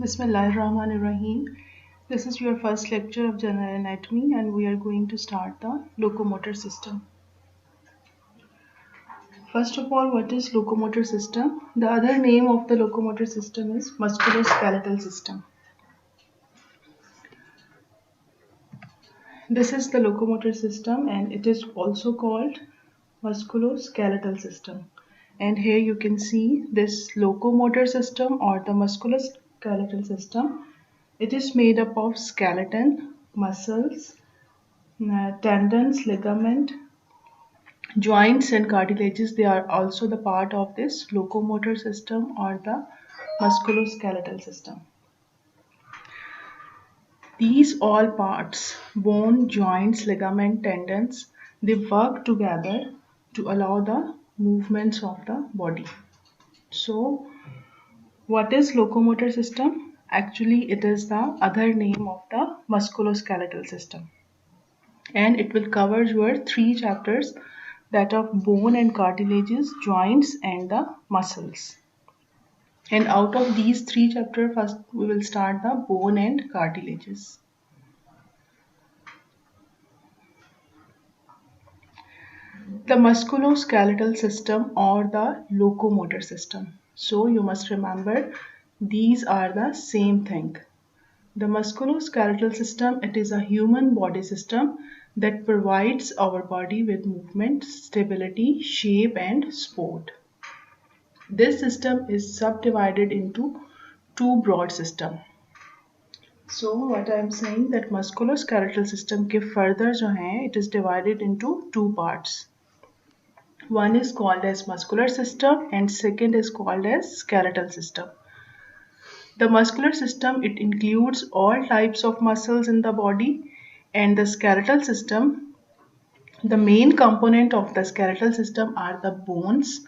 Bismillahirrahmanirrahim. This is your first lecture of general anatomy and we are going to start the locomotor system. First of all, what is locomotor system? The other name of the locomotor system is musculoskeletal system. This is the locomotor system and it is also called musculoskeletal system. And here you can see this locomotor system or the musculoskeletal system. It is made up of skeleton, muscles, tendons, ligament, joints and cartilages. They are also the part of this locomotor system or the musculoskeletal system. These all parts, bone, joints, ligament, tendons, they work together to allow the movements of the body. So, what is locomotor system? Actually, it is the other name of the musculoskeletal system. And it will cover your 3 chapters, that of bone and cartilages, joints and the muscles. And out of these 3 chapters, first we will start the bone and cartilages. The musculoskeletal system or the locomotor system. So you must remember these are the same thing. The musculoskeletal system, it is a human body system that provides our body with movement, stability, shape and support. This system is subdivided into 2 broad systems. So what I am saying that musculoskeletal system के further जो है, it is divided into 2 parts. One is called as muscular system and second is called as skeletal system. The muscular system, it includes all types of muscles in the body, and the skeletal system, the main component of the skeletal system are the bones.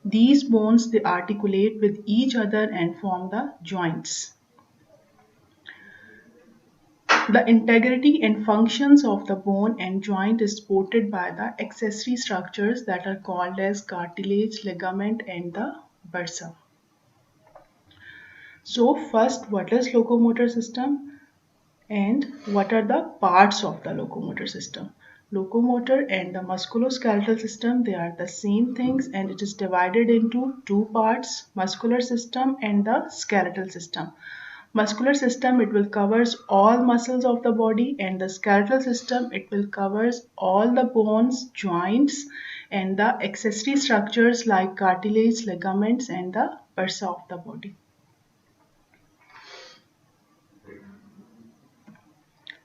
These bones, they articulate with each other and form the joints. The integrity and functions of the bone and joint is supported by the accessory structures that are called as cartilage, ligament and the bursa. So first, what is locomotor system and what are the parts of the locomotor system? Locomotor and the musculoskeletal system, they are the same things and it is divided into 2 parts, muscular system and the skeletal system. Muscular system, it will covers all muscles of the body, and the skeletal system, it will covers all the bones, joints and the accessory structures like cartilage, ligaments and the bursa of the body.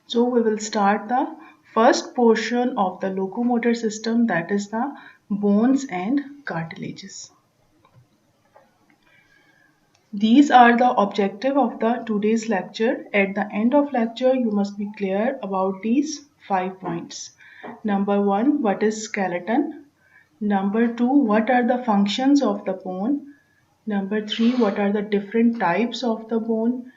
So we will start the first portion of the locomotor system, that is the bones and cartilages. These are the objective of the today's lecture. At the end of lecture, you must be clear about these 5 points. Number 1, what is skeleton? Number 2, what are the functions of the bone? Number 3, what are the different types of the bone?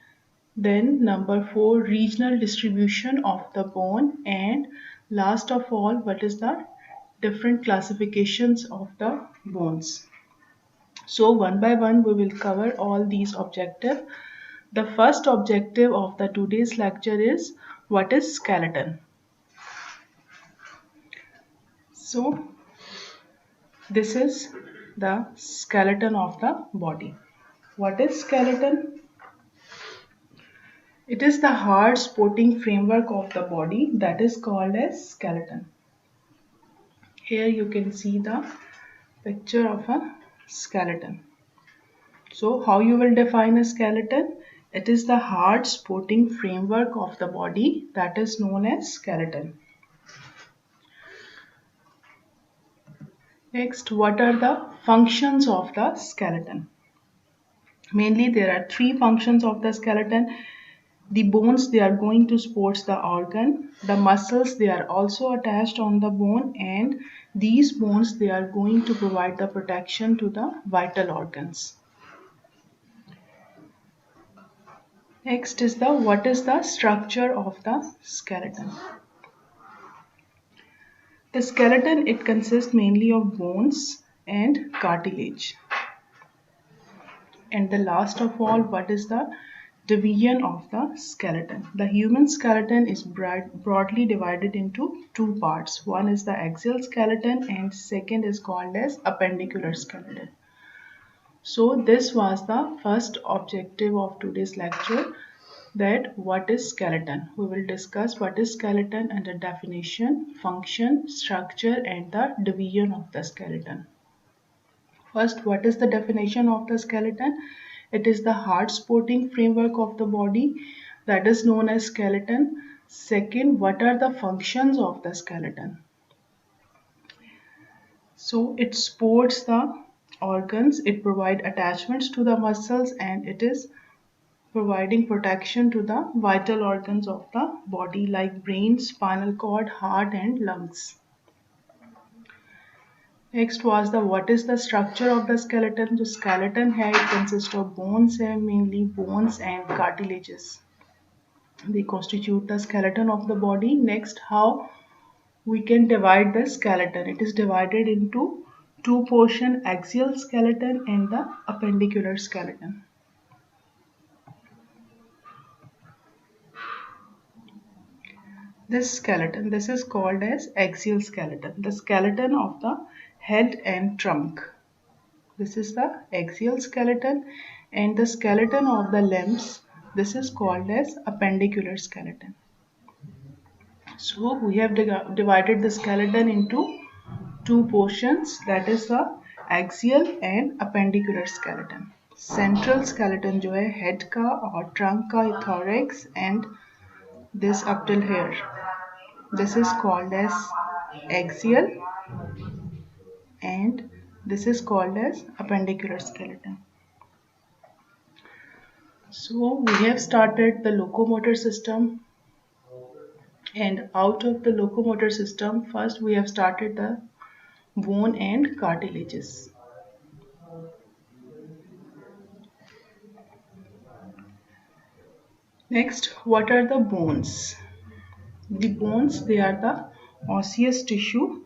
Then number 4, regional distribution of the bone, and last of all, what is the different classifications of the bones. So one by one we will cover all these objectives. The first objective of the today's lecture is what is skeleton. So this is the skeleton of the body. What is skeleton? It is the hard supporting framework of the body that is called as skeleton. Here you can see the picture of a skeleton. So how you will define a skeleton? It is the hard supporting framework of the body that is known as skeleton. Next, what are the functions of the skeleton? Mainly there are 3 functions of the skeleton. The bones, they are going to support the organ. The muscles, they are also attached on the bone, and these bones, they are going to provide the protection to the vital organs. Next is what is the structure of the skeleton? The skeleton, it consists mainly of bones and cartilage. And the last of all, what is the Division of the skeleton. The human skeleton is broadly divided into two parts. One is the axial skeleton and second is called as appendicular skeleton. So this was the first objective of today's lecture, that what is skeleton. We will discuss what is skeleton under definition, function, structure and the division of the skeleton. First, what is the definition of the skeleton? It is the hard supporting framework of the body, that is known as skeleton. Second, what are the functions of the skeleton? So it supports the organs, it provides attachments to the muscles, and it is providing protection to the vital organs of the body like brain, spinal cord, heart and lungs. Next was the what is the structure of the skeleton. The skeleton head consists of bones, mainly bones and cartilages. They constitute the skeleton of the body. Next, how we can divide the skeleton. It is divided into two portions, axial skeleton and the appendicular skeleton. This skeleton, this is called as axial skeleton, the skeleton of the head and trunk. This is the axial skeleton, and the skeleton of the limbs, this is called as appendicular skeleton. So we have divided the skeleton into two portions, that is the axial and appendicular skeleton. Central skeleton जो है head का और trunk का thorax and this up till here, this is called as axial and this is called as appendicular skeleton. So we have started the locomotor system, and out of the locomotor system, first we have started the bone and cartilages. Next, what are the bones? The bones, they are the osseous tissue,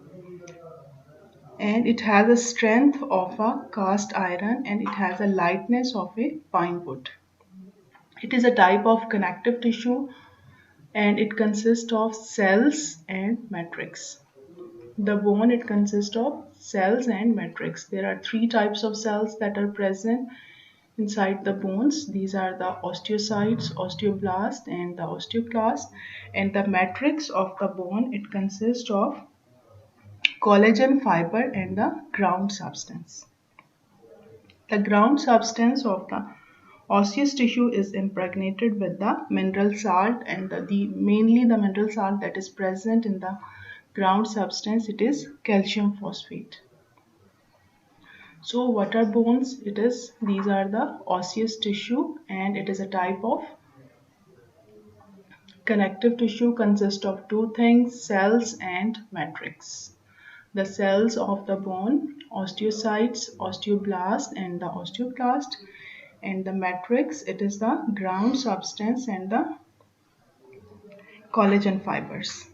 and it has a strength of a cast iron and it has a lightness of a pine wood. It is a type of connective tissue and it consists of cells and matrix. The bone, it consists of cells and matrix. There are three types of cells that are present inside the bones. These are the osteocytes, osteoblast and the osteoclast. And the matrix of the bone, it consists of collagen fiber and the ground substance. The ground substance of the osseous tissue is impregnated with the mineral salt, and mainly the mineral salt that is present in the ground substance, it is calcium phosphate. So what are bones? These are the osseous tissue and it is a type of connective tissue, consists of two things, cells and matrix. The cells of the bone, osteocytes, osteoblast and the osteoclast, and the matrix, it is the ground substance and the collagen fibers.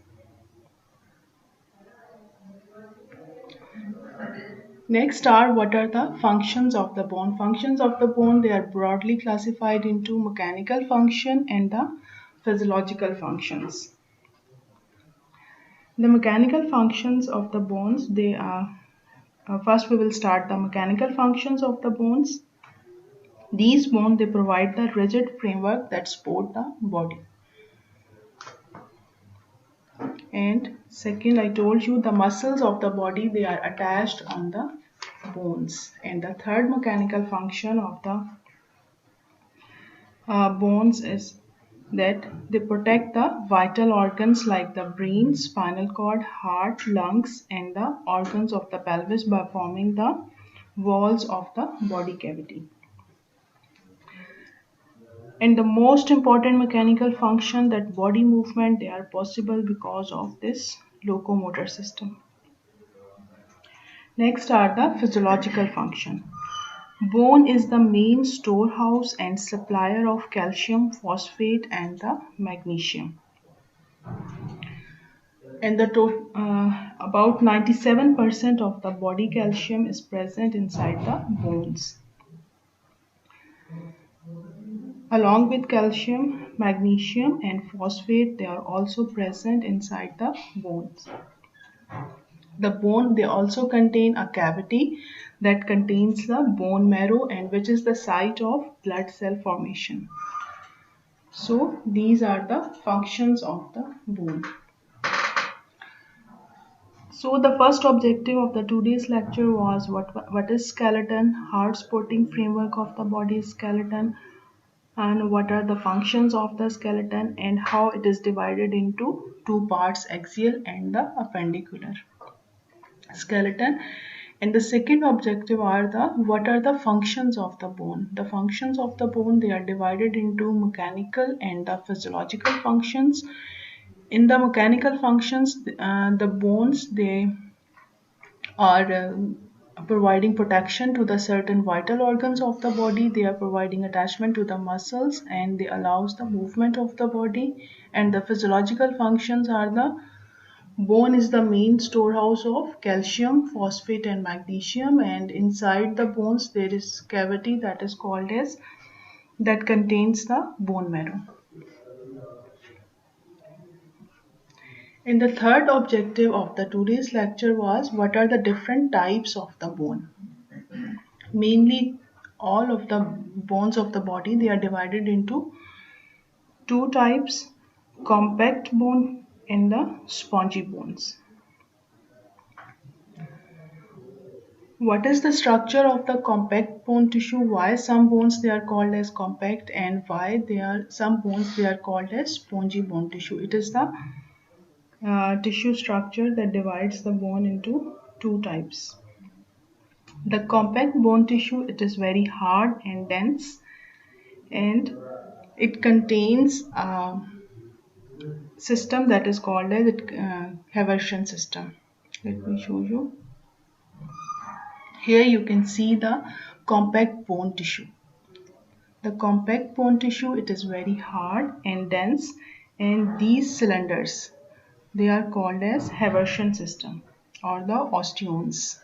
Next are what are the functions of the bone. Functions of the bone, they are broadly classified into mechanical function and the physiological functions. The mechanical functions of the bones, they are first we will start the mechanical functions of the bones. These bones, they provide the rigid framework that support the body. And second, I told you the muscles of the body, they are attached on the bones. And the third mechanical function of the bones is that they protect the vital organs like the brain, spinal cord, heart, lungs and the organs of the pelvis by forming the walls of the body cavity. And the most important mechanical function, that body movement, they are possible because of this locomotor system. Next are the physiological function. Bone is the main storehouse and supplier of calcium, phosphate and the magnesium. And about 97% of the body calcium is present inside the bones. Along with calcium, magnesium and phosphate, they are also present inside the bones. The bone, they also contain a cavity that contains the bone marrow and which is the site of blood cell formation. So these are the functions of the bone. So the first objective of the today's lecture was what is skeleton, hard supporting framework of the body skeleton, and what are the functions of the skeleton and how it is divided into two parts, axial and the appendicular skeleton. And the second objective are the what are the functions of the bone. The functions of the bone, they are divided into mechanical and the physiological functions. In the mechanical functions, the bones, they are providing protection to the certain vital organs of the body. They are providing attachment to the muscles and they allows the movement of the body. And the physiological functions are the bone is the main storehouse of calcium, phosphate and magnesium, and inside the bones there is cavity that is called as that contains the bone marrow. And the third objective of the today's lecture was what are the different types of the bone. Mainly all of the bones of the body, they are divided into two types, compact bone and the spongy bones. What is the structure of the compact bone tissue? Why some bones they are called as compact and why they are some bones they are called as spongy bone tissue? It is the tissue structure that divides the bone into two types. The compact bone tissue, it is very hard and dense and it contains a system that is called as Haversian system. Let me show you. Here you can see the compact bone tissue. The compact bone tissue, it is very hard and dense, and these cylinders, they are called as Haversian system or the osteons.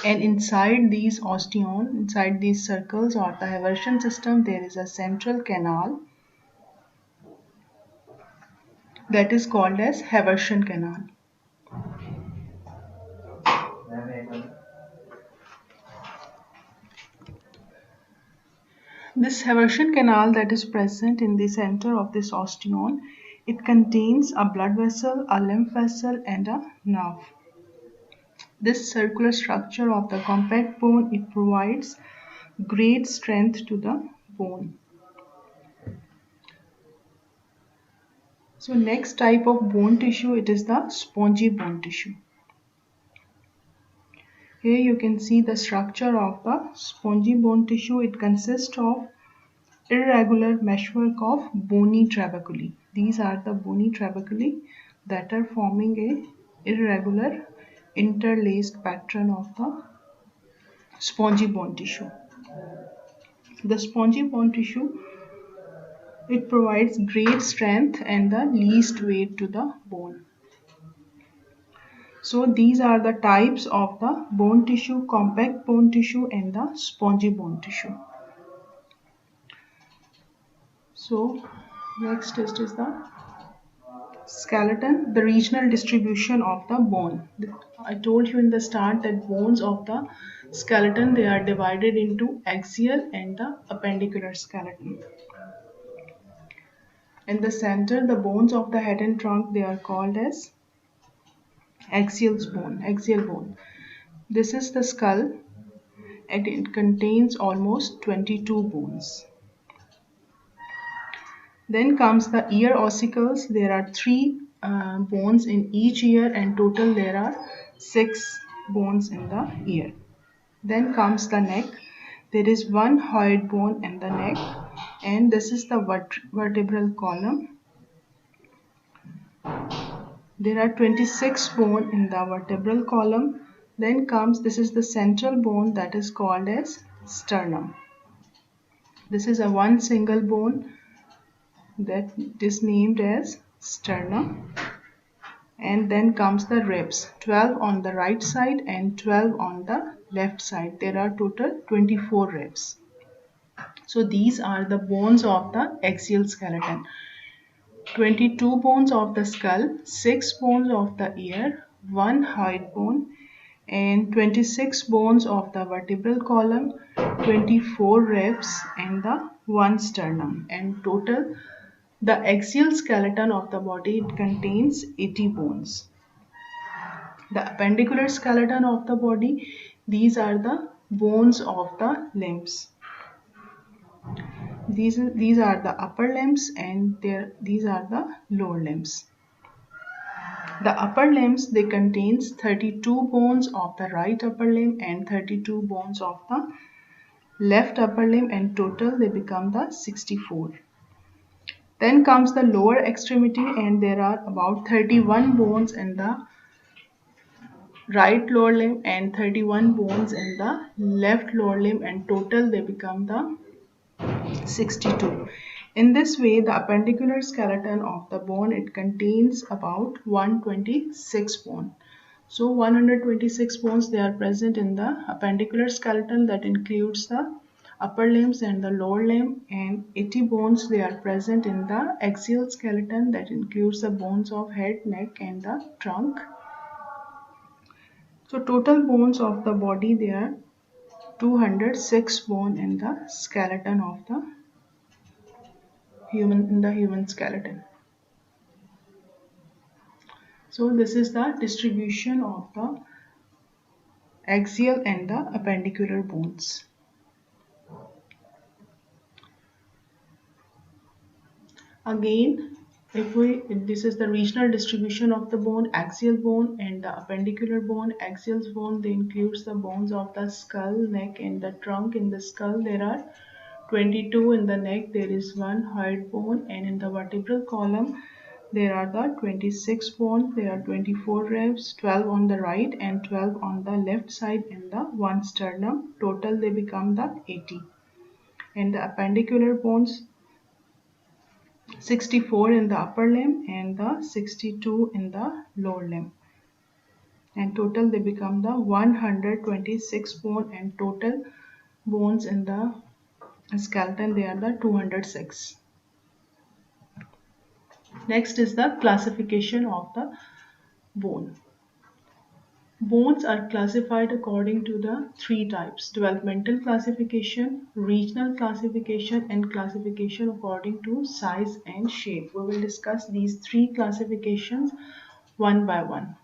And inside these inside these circles or the Haversian system, there is a central canal that is called as Haversian canal. This Haversian canal that is present in the center of this osteon, it contains a blood vessel, a lymph vessel and a nerve. This circular structure of the compact bone, it provides great strength to the bone. So next type of bone tissue, it is the spongy bone tissue. Here you can see the structure of the spongy bone tissue. It consists of irregular meshwork of bony trabeculae. These are the bony trabeculae that are forming a irregular interlaced pattern of the spongy bone tissue. The spongy bone tissue, it provides great strength and the least weight to the bone. So these are the types of the bone tissue, compact bone tissue and the spongy bone tissue. So next is the skeleton, the regional distribution of the bone. I told you in the start that bones of the skeleton, they are divided into axial and the appendicular skeleton. In the center, the bones of the head and trunk, they are called as axial bone. This is the skull and it contains almost 22 bones. Then comes the ear ossicles. There are 3 bones in each ear and total there are 6 bones in the ear. Then comes the neck. There is 1 hyoid bone in the neck and this is the vertebral column. There are 26 bones in the vertebral column. Then comes, this is the central bone that is called as sternum. This is a one single bone that is named as sternum. And then comes the ribs, 12 on the right side and 12 on the left side. There are total 24 ribs. So these are the bones of the axial skeleton. 22 bones of the skull, 6 bones of the ear, 1 hide bone, and 26 bones of the vertebral column, 24 ribs, and the 1 sternum. And total, the axial skeleton of the body, it contains 80 bones. The appendicular skeleton of the body, these are the bones of the limbs. These are the upper limbs, and these are the lower limbs. The upper limbs, they contains 32 bones of the right upper limb and 32 bones of the left upper limb, and total they become the 64. Then comes the lower extremity, and there are about 31 bones in the right lower limb and 31 bones in the left lower limb, and total they become the 62. In this way, the appendicular skeleton of the bone, it contains about 126 bones. So 126 bones, they are present in the appendicular skeleton, that includes the upper limbs and the lower limb, and 80 bones, they are present in the axial skeleton, that includes the bones of head, neck, and the trunk. So total bones of the body, they are 206 bone in the skeleton of the human skeleton. So this is the distribution of the axial and the appendicular bones. Again, this is the regional distribution of the bone, axial bone and the appendicular bone. Axial bone, they includes the bones of the skull, neck, and the trunk. In the skull, there are 22. In the neck, there is 1 hide bone, and in the vertebral column, there are the 26 bones. There are 24 ribs, 12 on the right and 12 on the left side in the 1 sternum. Total, they become the 80. And the appendicular bones, 64 in the upper limb and the 62 in the lower limb, and total they become the 126 bone, and total bones in the skeleton, they are the 206. Next is the classification of the bone. Bones are classified according to the 3 types: developmental classification, regional classification, and classification according to size and shape. We will discuss these 3 classifications one by one.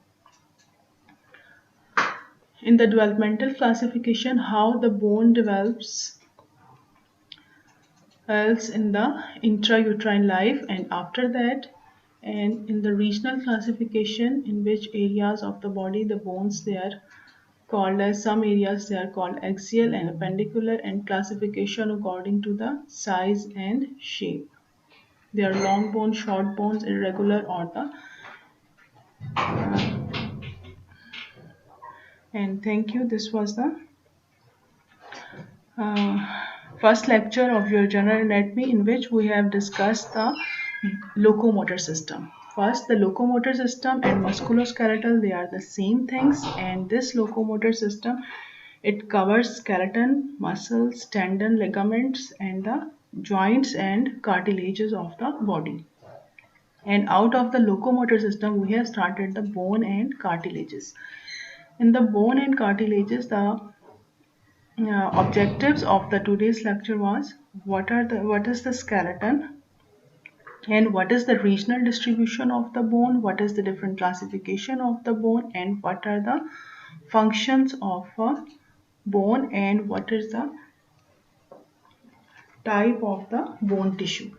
In the developmental classification, how the bone develops else in the intrauterine life and after that, and in the regional classification, in which areas of the body the bones, they are called as, some areas they are called axial and appendicular, and classification according to the size and shape. They are long bones, short bones, irregular, or the and thank you. This was the first lecture of your general anatomy, in which we have discussed the locomotor system. First, the locomotor system and musculoskeletal, they are the same things, and this locomotor system, it covers skeleton, muscles, tendon, ligaments, and the joints and cartilages of the body. And out of the locomotor system, we have started the bone and cartilages. In the bone and cartilages, the objectives of the today's lecture was what is the skeleton, and what is the regional distribution of the bone, what is the different classification of the bone, and what are the functions of a bone, and what is the type of the bone tissue.